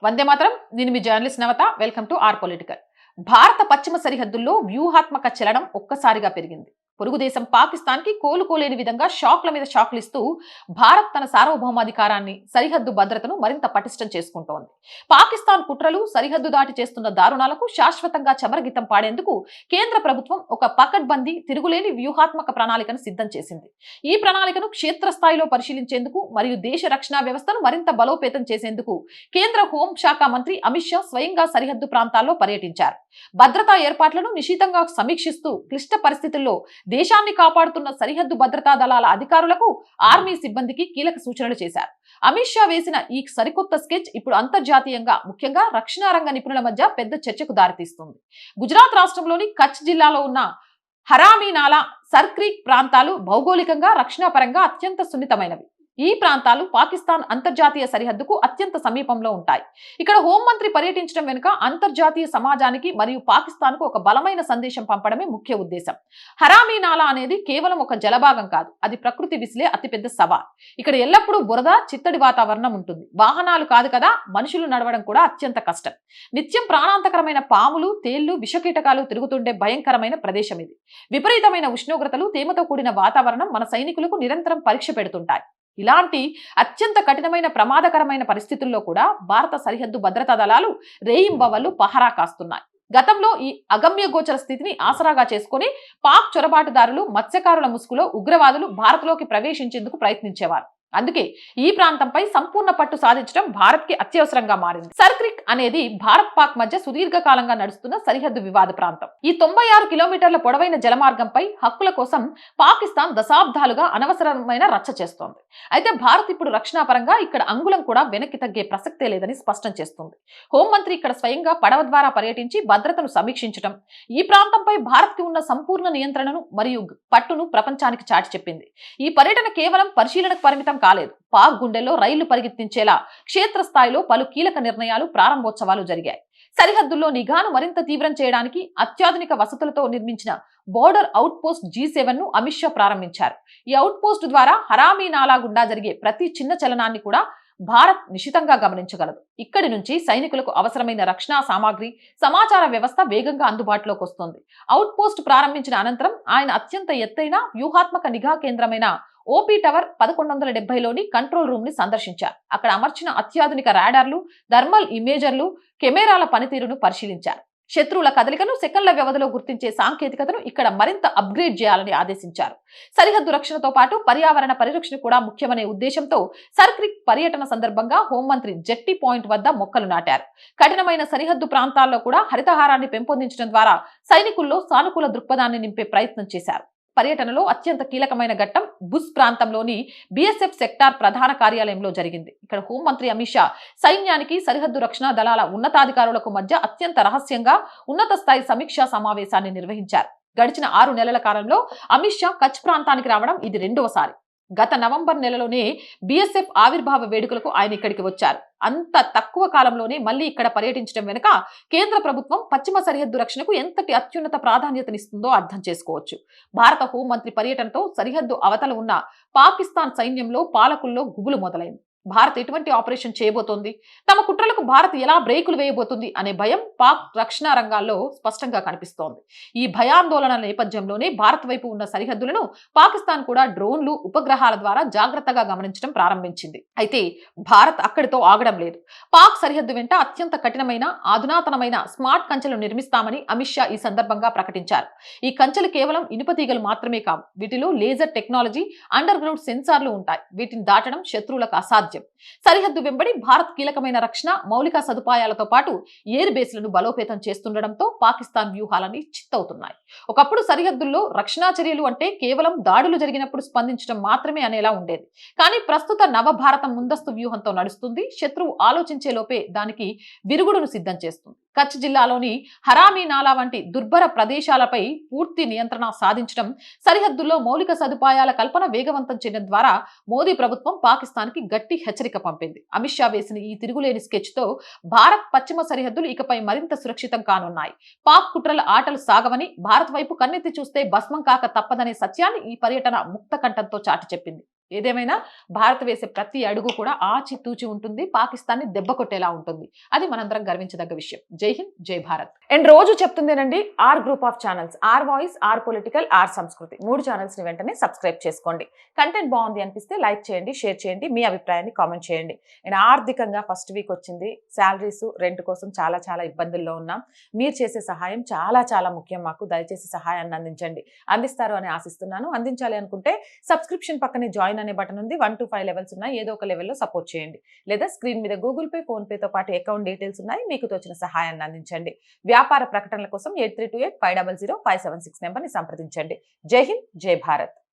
వందే మాతరం. నేను మీ journalist Navata. Welcome to R Political. భారత పశ్చిమ సరిహద్దుల్లో వ్యూహాత్మక చలనం ఒక్కసారిగా పెరిగింది. పొరుగు దేశం పాకిస్తాన్ కి కోలుకోలేని విధంగా షాక్ల మీద షాక్లు ఇస్తూ భారత్ తన సార్వభౌమాధికారాన్ని, సరిహద్దు భద్రతను మరింత పటిష్టం చేసుకుంటోంది. పాకిస్తాన్ కుట్రలు, సరిహద్దు దాటి చేస్తున్న దారుణాలకు శాశ్వతంగా చమరగీతం పాడేందుకు కేంద్ర ప్రభుత్వం ఒక పకడ్బందీ, తిరుగులేని వ్యూహాత్మక ప్రణాళికను సిద్ధం చేసింది. ఈ ప్రణాళికను క్షేత్రస్థాయిలో పరిశీలించేందుకు మరియు దేశ రక్షణ వ్యవస్థను మరింత బలోపేతం చేసేందుకు కేంద్ర హోంశాఖ మంత్రి అమిత్ షా స్వయంగా సరిహద్దు ప్రాంతాల్లో పర్యటించారు. భద్రతా ఏర్పాట్లను నిశితంగా సమీక్షిస్తూ క్లిష్ట పరిస్థితుల్లో దేశాన్ని కాపాడుతున్న సరిహద్దు భద్రతా దళాల అధికారులకు, ఆర్మీ సిబ్బందికి కీలక సూచనలు చేశారు. అమిత్ షా వేసిన ఈ సరికొత్త స్కెచ్ ఇప్పుడు అంతర్జాతీయంగా, ముఖ్యంగా రక్షణ రంగ నిపుణుల మధ్య పెద్ద చర్చకు దారితీస్తుంది. గుజరాత్ రాష్ట్రంలోని కచ్ జిల్లాలో ఉన్న హరామీనాలా, సర్క్రీక్ ప్రాంతాలు భౌగోళికంగా, రక్షణ పరంగా అత్యంత సున్నితమైనవి. ఈ ప్రాంతాలు పాకిస్తాన్ అంతర్జాతీయ సరిహద్దుకు అత్యంత సమీపంలో ఉంటాయి. ఇక్కడ హోంమంత్రి పర్యటించడం వెనుక అంతర్జాతీయ సమాజానికి మరియు పాకిస్తాన్ కు ఒక బలమైన సందేశం పంపడమే ముఖ్య ఉద్దేశం. హరామీనాలా అనేది కేవలం ఒక జలభాగం కాదు, అది ప్రకృతి విసిలే అతిపెద్ద సవాల్. ఇక్కడ ఎల్లప్పుడూ బురద, చిత్తడి వాతావరణం ఉంటుంది. వాహనాలు కాదు కదా, మనుషులు నడవడం కూడా అత్యంత కష్టం. నిత్యం ప్రాణాంతకరమైన పాములు, తేళ్లు, విషకీటకాలు తిరుగుతుండే భయంకరమైన ప్రదేశం ఇది. విపరీతమైన ఉష్ణోగ్రతలు, తేమతో కూడిన వాతావరణం మన సైనికులకు నిరంతరం పరీక్ష పెడుతుంటాయి. ఇలాంటి అత్యంత కఠినమైన, ప్రమాదకరమైన పరిస్థితుల్లో కూడా భారత సరిహద్దు భద్రతా దళాలు రేయింబవళ్లు పహరా కాస్తున్నాయి. గతంలో ఈ అగమ్య గోచర స్థితిని ఆసరాగా చేసుకుని పాక్ చొరబాటుదారులు, మత్స్యకారుల ముసుగులో ఉగ్రవాదులు భారత్లోకి ప్రవేశించేందుకు ప్రయత్నించేవారు. అందుకే ఈ ప్రాంతంపై సంపూర్ణ పట్టు సాధించడం భారత్ కి అత్యవసరంగా మారింది. సర్క్రిక్ అనేది భారత్ పాక్ మధ్య సుదీర్ఘకాలంగా నడుస్తున్న సరిహద్దు వివాద ప్రాంతం. ఈ 96 కిలోమీటర్ల పొడవైన జలమార్గంపై హక్కుల కోసం పాకిస్తాన్ దశాబ్దాలుగా అనవసరమైన రచ్చ చేస్తోంది. అయితే భారత్ ఇప్పుడు రక్షణ పరంగా ఇక్కడ అంగుళం కూడా వెనక్కి తగ్గే ప్రసక్తే లేదని స్పష్టం చేస్తుంది. హోంమంత్రి ఇక్కడ స్వయంగా పడవ ద్వారా పర్యటించి భద్రతను సమీక్షించడం, ఈ ప్రాంతంపై భారత్ కి ఉన్న సంపూర్ణ నియంత్రణను మరియు పట్టును ప్రపంచానికి చాటి చెప్పింది. ఈ పర్యటన కేవలం పరిశీలనకు పరిమితం కాలేదు. పాక్ గుండెల్లో రైళ్లు పరిగెత్తించేలా క్షేత్రస్థాయిలో పలు కీలక నిర్ణయాలు, ప్రారంభోత్సవాలు జరిగాయి. సరిహద్దుల్లో నిఘాను మరింత తీవ్రం చేయడానికి అత్యాధునిక వసతులతో నిర్మించిన బోర్డర్ అవుట్ పోస్ట్ G7 ను అమిత్ షా ప్రారంభించారు. ఈ అవుట్ పోస్ట్ ద్వారా హరామీనాలా గుండా జరిగే ప్రతి చిన్న చలనాన్ని కూడా భారత్ నిశితంగా గమనించగలదు. ఇక్కడి నుంచి సైనికులకు అవసరమైన రక్షణ సామాగ్రి, సమాచార వ్యవస్థ వేగంగా అందుబాటులోకి వస్తుంది. అవుట్ పోస్ట్ ప్రారంభించిన అనంతరం ఆయన అత్యంత ఎత్తైన వ్యూహాత్మక నిఘా కేంద్రమైన ఓపీ టవర్ 1170లోని కంట్రోల్ రూమ్ ని సందర్శించారు. అక్కడ అమర్చిన అత్యాధునిక రాడార్లు, థర్మల్ ఇమేజర్లు, కెమెరాల పనితీరును పరిశీలించారు. శత్రువుల కదలికను సెకండ్ల వ్యవధిలో గుర్తించే సాంకేతికతను ఇక్కడ మరింత అప్గ్రేడ్ చేయాలని ఆదేశించారు. సరిహద్దు రక్షణతో పాటు పర్యావరణ పరిరక్షణ కూడా ముఖ్యమనే ఉద్దేశంతో సర్క్రిక్ పర్యటన సందర్భంగా హోంమంత్రి జెట్టి పాయింట్ వద్ద మొక్కలు నాటారు. కఠినమైన సరిహద్దు ప్రాంతాల్లో కూడా హరితహారాన్ని పెంపొందించడం ద్వారా సైనికుల్లో సానుకూల దృక్పథాన్ని నింపే ప్రయత్నం చేశారు. పర్యటనలో అత్యంత కీలకమైన ఘట్టం భుజ్ ప్రాంతంలోని BSF సెక్టార్ ప్రధాన కార్యాలయంలో జరిగింది. ఇక్కడ హోంమంత్రి అమిత్ షా సైన్యానికి, సరిహద్దు రక్షణ దళాల ఉన్నతాధికారులకు మధ్య అత్యంత రహస్యంగా ఉన్నత స్థాయి సమీక్షా సమావేశాన్ని నిర్వహించారు. గడిచిన 6 నెలల కాలంలో అమిత్ షా కచ్ ప్రాంతానికి రావడం ఇది రెండవసారి. గత నవంబర్ నెలలోనే BSF ఆవిర్భావ వేడుకలకు ఆయన ఇక్కడికి వచ్చారు. అంత తక్కువ కాలంలోనే మళ్ళీ ఇక్కడ పర్యటించడం వెనుక కేంద్ర ప్రభుత్వం పశ్చిమ సరిహద్దు రక్షణకు ఎంతటి అత్యున్నత ప్రాధాన్యతనిస్తుందో అర్థం చేసుకోవచ్చు. భారత హోంమంత్రి పర్యటనతో సరిహద్దు అవతల ఉన్న పాకిస్తాన్ సైన్యంలో, పాలకుల్లో గుబులు మొదలైంది. భారత్ ఎటువంటి ఆపరేషన్ చేయబోతోంది, తమ కుట్రలకు భారత్ ఎలా బ్రేకులు వేయబోతుంది అనే భయం పాక్ రక్షణ రంగాల్లో స్పష్టంగా కనిపిస్తోంది. ఈ భయాందోళన నేపథ్యంలోనే భారత్ వైపు ఉన్న సరిహద్దులను పాకిస్తాన్ కూడా డ్రోన్లు, ఉపగ్రహాల ద్వారా జాగ్రత్తగా గమనించడం ప్రారంభించింది. అయితే భారత్ అక్కడితో ఆగడం లేదు. పాక్ సరిహద్దు వెంట అత్యంత కఠినమైన, అధునాతనమైన స్మార్ట్ కంచెలు నిర్మిస్తామని అమిత్ షా ఈ సందర్భంగా ప్రకటించారు. ఈ కంచెలు కేవలం ఇనుప తీగలు మాత్రమే కావు. వీటిలో లేజర్ టెక్నాలజీ, అండర్ గ్రౌండ్ సెన్సార్లు ఉంటాయి. వీటిని దాటడం శత్రువులకు అసాధ్యం. సరిహద్దు వెంబడి భారత్ కీలకమైన రక్షణ, మౌలిక సదుపాయాలతో పాటు ఎయిర్ బేస్లను బలోపేతం చేస్తుండటంతో పాకిస్తాన్ వ్యూహాలన్నీ చిత్తవుతున్నాయి. ఒకప్పుడు సరిహద్దుల్లో రక్షణ చర్యలు అంటే కేవలం దాడులు జరిగినప్పుడు స్పందించడం మాత్రమే అనేలా ఉండేది. కానీ ప్రస్తుత నవభారతం ముందస్తు వ్యూహంతో నడుస్తుంది. శత్రువు ఆలోచించే లోపే దానికి విరుగుడును సిద్ధం చేస్తుంది. కచ్ జిల్లాలోని హరామీనాలా వంటి దుర్భర ప్రదేశాలపై పూర్తి నియంత్రణ సాధించడం, సరిహద్దుల్లో మౌలిక సదుపాయాల కల్పన వేగవంతం చేయడం ద్వారా మోదీ ప్రభుత్వం పాకిస్తాన్ కి గట్టి హెచ్చరిక పంపింది. అమిత్ షా వేసిన ఈ తిరుగులేని స్కెచ్ తో భారత్ పశ్చిమ సరిహద్దులు ఇకపై మరింత సురక్షితం కానున్నాయి. పాక్ కుట్రల ఆటలు సాగవని, భారత్ వైపు కన్నెత్తి చూస్తే భస్మం కాక తప్పదనే సత్యాన్ని ఈ పర్యటన ముక్త కంఠంతో చాటి చెప్పింది. ఏదేమైనా భారత్ వేసే ప్రతి అడుగు కూడా ఆచితూచి ఉంటుంది, పాకిస్తాన్ని దెబ్బ కొట్టేలా ఉంటుంది. అది మనందరం గర్వించదగ్గ విషయం. జై హింద్, జై భారత్. అండ్ రోజు చెప్తుందేనండి, R group of channels, R Voice, R Political, R Sanskriti 3 channels ని వెంటనే సబ్స్క్రైబ్ చేసుకోండి. కంటెంట్ బాగుంది అనిపిస్తే లైక్ చేయండి, షేర్ చేయండి, మీ అభిప్రాయాన్ని కామెంట్ చేయండి. అండ్ ఆర్థికంగా ఫస్ట్ వీక్ వచ్చింది, శాలరీస్, రెంట్ కోసం చాలా చాలా ఇబ్బందుల్లో ఉన్నాం. మీరు చేసే సహాయం చాలా చాలా ముఖ్యం మాకు. దయచేసి సహాయాన్ని అందిస్తారు అని ఆశిస్తున్నాను. అందించాలి అనుకుంటే సబ్స్క్రిప్షన్ పక్కనే జాయిన్ అనే బటన్ ఉంది. 1 to 5 లెవెల్స్ ఉన్నాయి. ఏదో ఒక లెవెల్లో సపోర్ట్ చేయండి. లేదా స్క్రీన్ మీద గూగుల్ పే, ఫోన్ పేతో పాటు అకౌంట్ డీటెయిల్స్ ఉన్నాయి. మీకు తోచిన సహాయాన్ని అందించండి. వ్యాపార ప్రకటనల కోసం 8328 500 576 నెంబర్ని సంప్రదించండి. జై హింద్, జై భారత్.